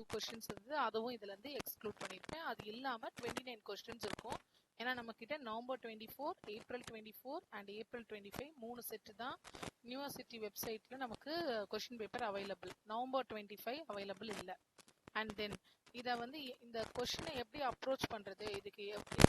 2 questions இருந்து அதுவும் இதுல இருந்து எக்ஸ்க்ளூட் பண்ணிருப்பேன். அது இல்லாம 29 கொஸ்டின்ஸ் இருக்கும். ஏன்னா நம்ம கிட்ட November 24, April 24 and April 25 3 set தான் யூனிவர்சிட்டி வெப்சைட்ல நமக்கு question paper available. November 25 available இல்லை. அண்ட் தென் இதை வந்து இந்த கொஸ்டினை எப்படி அப்ரோச் பண்றது, இதுக்கு எப்படி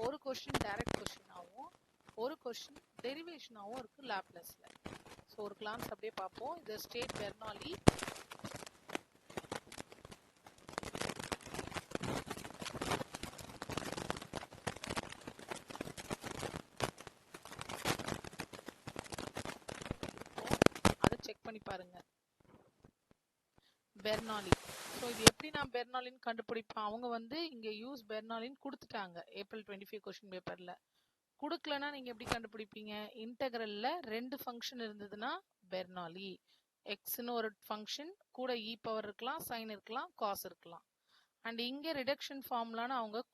ஒரு கொஸ்டின் டைரக்ட் கொஸ்டினாவும் ஒரு கொஸ்டின் டெரிவேஷனாவும் இருக்கு லாப்லேஸ்ல. ஸோ ஒரு கிளாஸ் அப்படியே பார்ப்போம். இது ஸ்டேட் பெர்னாலி. அதை செக் பண்ணி பாருங்க. பெர்னாலி. ஸோ இது எப்படி நான் பெர்னாலின்னு கண்டுபிடிப்பேன்? அவங்க வந்து இங்க யூஸ் பெர்னாலின்னு கொடுத்துட்டாங்க ஏப்ரல் 25 கொஸ்டின் பேப்பர்ல. கொடுக்கலன்னா நீங்க எப்படி கண்டுபிடிப்பீங்க? இன்டெகிரல்ல 2 ஃபங்க்ஷன் இருந்ததுன்னா பெர்னாலி. எக்ஸ்னு ஒரு ஃபங்க்ஷன் கூட இ பவர் இருக்கலாம், சைன் இருக்கலாம், காஸ் இருக்கலாம். அண்ட் இங்க ரிடக்ஷன் ஃபார்முலான்னு அவங்க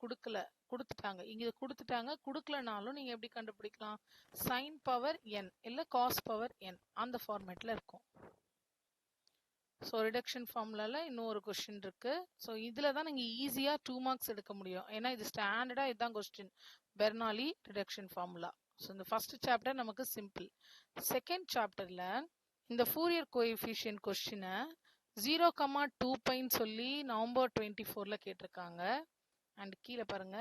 கொடுத்துட்டாங்க. இங்க கொடுத்துட்டாங்க. கொடுக்கலனாலும் நீங்க எப்படி கண்டுபிடிக்கலாம்? சைன் பவர் என் இல்ல காஸ் பவர் என் அந்த ஃபார்மேட்ல இருக்கும். ஸோ ரிடக்ஷன் ஃபார்முலால இன்னும் ஒரு கொஸ்டின் இருக்கு. ஸோ இதுல தான் நீங்க ஈஸியா 2 மார்க்ஸ் எடுக்க முடியும். ஏன்னா இது ஸ்டாண்டர்டா இதுதான் question, Bernoulli reduction formula. So இந்த ஃபர்ஸ்ட் சாப்டர் நமக்கு சிம்பிள். செகண்ட் சாப்டர்ல இந்த ஃபூரியர் கோஎஃபிஷியன்ட் கொஸ்டினை 0,2 பைன்னு சொல்லி நவம்பர் 24ல கேட்டிருக்காங்க. அண்ட் கீழே பாருங்க,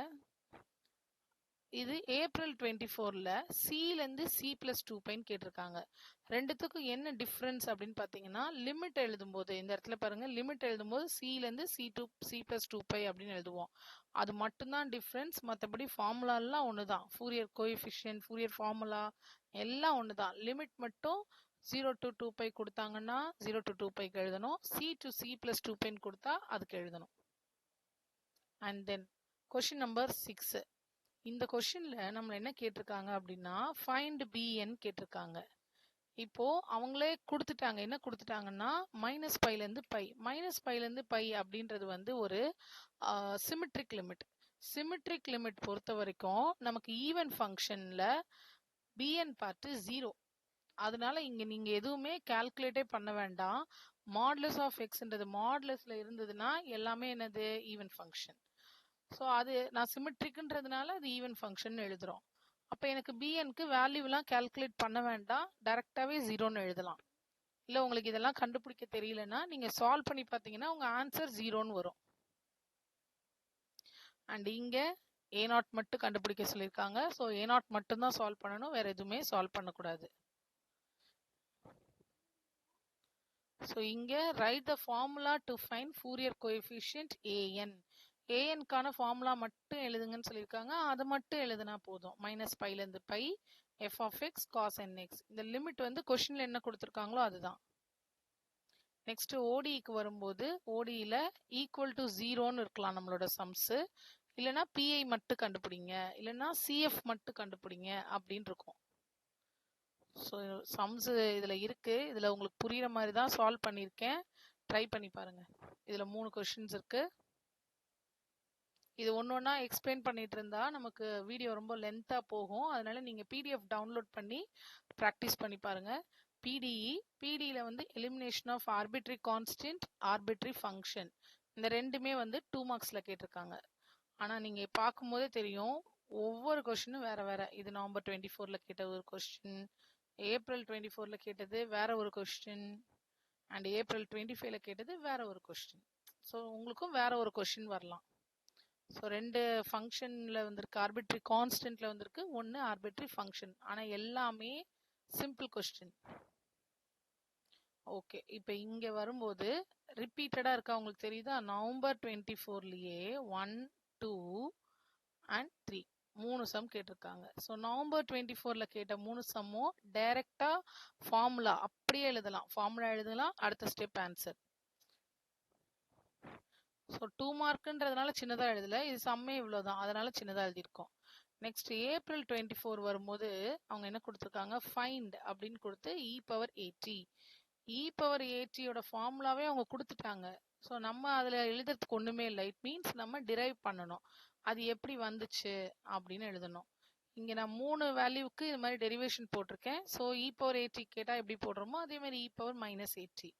இது ஏப்ரல் 24ல சில இருந்து C+2 பைன்னு கேட்டிருக்காங்க. ரெண்டுத்துக்கும் என்ன டிஃபரன்ஸ் அப்படின்னு பாத்தீங்கன்னா, லிமிட் எழுதும்போது இந்த இடத்துல பாருங்க, லிமிட் எழுதும்போது சில இருந்து C+2 பை அப்படின்னு எழுதுவோம். அது மட்டும்தான் டிஃபரன்ஸ். மற்றபடி ஃபார்முலா எல்லாம் ஒண்ணுதான். ஃபூரியர் கோஎஃபிஷியன்ட், ஃபூரியர் ஃபார்முலா எல்லாம் ஒண்ணுதான். லிமிட் மட்டும் 0 to 2 பை கொடுத்தாங்கன்னா 0 to 2 பைக்கு எழுதணும். C to C+2 பைன்னு கொடுத்தா அதுக்கு எழுதணும். And then question number 6. இந்த கொஸ்டின்ல நம்ம என்ன கேட்டிருக்காங்க அப்படின்னா, ஃபைண்ட் bn கேட்டிருக்காங்க. இப்போ அவங்களே கொடுத்துட்டாங்க. என்ன கொடுத்துட்டாங்கன்னா, -πல இருந்து π. -πல இருந்து π அப்படின்றது வந்து ஒரு சிமெட்ரிக் லிமிட். சிமெட்ரிக் லிமிட் பொறுத்த வரைக்கும் நமக்கு ஈவன் ஃபங்க்ஷன்ல bn பார்ட் 0. அதனால இங்க நீங்க எதுவுமே கால்குலேட்டே பண்ண வேண்டாம். மாடுலஸ் ஆஃப் எக்ஸ்ன்றது மாடுலஸ்ல இருந்ததுன்னா எல்லாமே என்னது? Even function. ஸோ அது நான் சிமெட்ரிக்ன்றதுனால அது ஈவன் ஃபங்க்ஷன் எழுதுறோம். அப்போ எனக்கு பிஎன்க்கு வேல்யூலாம் கால்குலேட் பண்ண வேண்டாம், டைரக்டாவே 0ன்னு எழுதலாம். இல்லை உங்களுக்கு இதெல்லாம் கண்டுபிடிக்க தெரியலன்னா நீங்க சால்வ் பண்ணி பார்த்தீங்கன்னா உங்க ஆன்சர் 0ன்னு வரும். அண்ட் இங்க A0 மட்டும் கண்டுபிடிக்க சொல்லியிருக்காங்க. ஸோ A0 மட்டும் தான் சால்வ் பண்ணணும், வேற எதுவுமே சால்வ் பண்ணக்கூடாது. ஸோ இங்க write the formula to find Fourier coefficient an. ஏஎன்கான ஃபார்முலா மட்டும் எழுதுங்கன்னு சொல்லியிருக்காங்க. அது மட்டும் எழுதுனா போதும். -πல இருந்து π f of x cos nx. இந்த லிமிட் வந்து கொஸ்டின்ல என்ன கொடுத்துருக்காங்களோ அதுதான். நெக்ஸ்ட் ஓடிக்கு வரும்போது ஓடியில ஈக்குவல் டு 0ன்னு இருக்கலாம் நம்மளோட சம்ஸ். இல்லைன்னா பிஐ மட்டும் கண்டுபிடிங்க, இல்லைன்னா சிஎஃப் மட்டும் கண்டுபிடிங்க அப்படின்னு இருக்கும். ஸோ சம்ஸ் இதுல இருக்கு. இதுல உங்களுக்கு புரியுற மாதிரி தான் சால்வ் பண்ணியிருக்கேன். ட்ரை பண்ணி பாருங்க. இதுல 3 கொஸ்டின்ஸ் இருக்கு. இது ஒன்னொன்னா எக்ஸ்பிளைன் பண்ணிட்டு இருந்தா நமக்கு வீடியோ ரொம்ப லென்த்தா போகும். அதனால நீங்க பிடிஎஃப் டவுன்லோட் பண்ணி ப்ராக்டிஸ் பண்ணி பாருங்க. பிடியில வந்து elimination of arbitrary constant, arbitrary function, இந்த ரெண்டுமே வந்து 2 மார்க்ஸ்ல கேட்டிருக்காங்க. ஆனா நீங்க பார்க்கும் போதே தெரியும் ஒவ்வொரு கொஸ்டினும் வேற வேற. இது நவம்பர் 24ல கேட்ட ஒரு கொஸ்டின், ஏப்ரல் 24ல கேட்டது வேற ஒரு கொஸ்டின், அண்ட் ஏப்ரல் 25ல கேட்டது வேற ஒரு கொஸ்டின். ஸோ உங்களுக்கும் வேற ஒரு கொஸ்டின் வரலாம். ஸோ 2 ஃபங்க்ஷன்ல வந்திருக்கு, ஆர்பிட்ரி கான்ஸ்டன்ட்ல வந்திருக்கு, 1 ஆர்பிட்ரி ஃபங்க்ஷன். ஆனா எல்லாமே சிம்பிள் கொஸ்டின். ஓகே, இப்போ இங்க வரும்போது ரிப்பீட்டடா இருக்கா உங்களுக்கு தெரியுதா? நவம்பர் 24லயே 1, 2 and 3 3 சம் கேட்டிருக்காங்க. ஸோ நவம்பர் 24ல கேட்ட 3 சம்மும் டைரக்டா ஃபார்முலா அப்படியே எழுதலாம். ஃபார்முலா எழுதலாம், அடுத்த ஸ்டெப் ஆன்சர். ஸோ 2 மார்க்குன்றதுனால சின்னதா எழுதல, இது சம்மே இவ்வளோதான், அதனால சின்னதா எழுதியிருக்கோம். நெக்ஸ்ட் ஏப்ரல் 24 வரும்போது அவங்க என்ன கொடுத்துருக்காங்க, ஃபைண்ட் அப்படின்னு கொடுத்து e⁻80. e⁻80யோட ஃபார்முலாவே அவங்க கொடுத்துட்டாங்க. ஸோ நம்ம அதில் எழுதுறதுக்கு ஒன்றுமே இல்லை. இட் மீன்ஸ் நம்ம டிரைவ் பண்ணணும், அது எப்படி வந்துச்சு அப்படின்னு எழுதணும். இங்கே நான் 3 வேல்யூக்கு இது மாதிரி டெரிவேஷன் போட்டிருக்கேன். ஸோ e⁻80 கேட்டால் எப்படி போடுறோமோ அதே மாதிரி e⁻−80.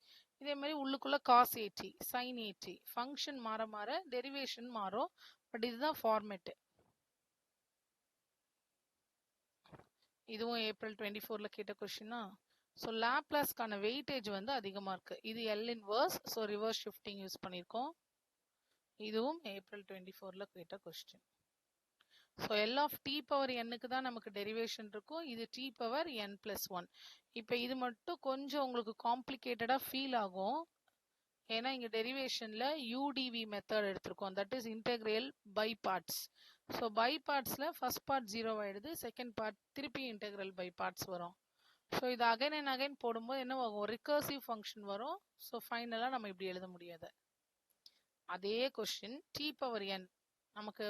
இதே மாதிரி உள்ளுக்குள்ள cos 80, sin 80, ஃபங்க்ஷன் மாற மாற டெரிவேஷன் மாறும். பட் இதுதான் ஃபார்மேட்டு. இதுவும் ஏப்ரல் 24ல கேட்ட கொஸ்டினா. ஸோ லாப்லாஸ்க்கான வெயிட்டேஜ் வந்து அதிகமாக இருக்கு. இது L inverse, so reverse shifting use பண்ணியிருக்கோம். இதுவும் ஏப்ரல் 24ல கேட்ட question. So L of T power எண்ணுக்கு தான் நமக்கு டெரிவேஷன் இருக்கும். இது டி பவர் என் பிளஸ் 1. இப்போ இது மட்டும் கொஞ்சம் உங்களுக்கு காம்ப்ளிகேட்டடாக ஃபீல் ஆகும். ஏன்னா இங்கே டெரிவேஷனில் யூடிவி மெத்தட் எடுத்திருக்கோம், that is integral by parts. So by பார்ட்ஸில் ஃபர்ஸ்ட் பார்ட் 0 ஆயிடுது, செகண்ட் பார்ட் திருப்பி இன்டெக்ரல் பை பார்ட்ஸ் வரும். ஸோ இது அகைன் அண்ட் அகைன் போடும்போது என்ன ஆகும், ரிகர்சிவ் ஃபங்க்ஷன் வரும். ஸோ ஃபைனலாக நம்ம இப்படி எழுத முடியாது. அதே கொஸ்டின் டி பவர் என் நமக்கு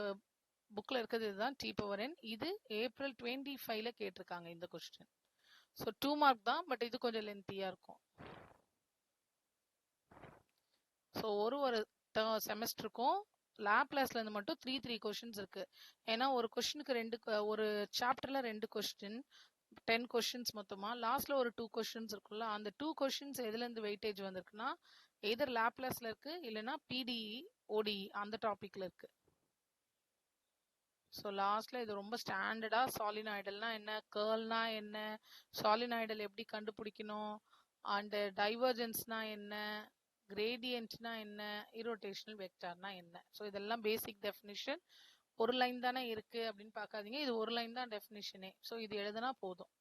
புக்கில் இருக்கிறது இதுதான் டி பவர் என். இது ஏப்ரல் 25ல கேட்டிருக்காங்க இந்த கொஸ்டின். ஸோ 2 மார்க் தான், பட் இது கொஞ்சம் லென்த்தியாக இருக்கும். ஸோ ஒரு செமஸ்டருக்கும் லாப்லாஸ்ல இருந்து மட்டும் 3 கொஸ்டின்ஸ் இருக்கு. ஏன்னா ஒரு கொஸ்டினுக்கு ஒரு சாப்டர்ல 2 கொஸ்டின், 10 கொஸ்டின்ஸ் மொத்தமா. லாஸ்ட்ல ஒரு 2 கொஸ்டின்ஸ் இருக்குல்ல, அந்த 2 கொஸ்டின்ஸ் எதுல இருந்து வெயிட்டேஜ் வந்திருக்குன்னா எதர் லாப்லாஸ்ல இருக்கு, இல்லைன்னா பிடிஇ ஓடிஇ அந்த டாபிக்ல இருக்கு. ஸோ லாஸ்ட்ல இது ரொம்ப ஸ்டாண்டர்டா சாலினாய்டல்னா என்ன, கர்ல்னா என்ன, சாலினாய்டல் எப்படி கண்டுபிடிக்கணும், அண்ட் டைவர்ஜென்ஸ்னா என்ன, கிரேடியன்ட்னா என்ன, இரோட்டேஷனல் வெக்டார்னா என்ன. ஸோ இதெல்லாம் பேசிக் டெஃபினிஷன். ஒரு லைன் தானே இருக்கு அப்படின்னு பார்க்காதீங்க, இது ஒரு லைன் தான் டெஃபினிஷனே. ஸோ இது எழுதுனா போதும்.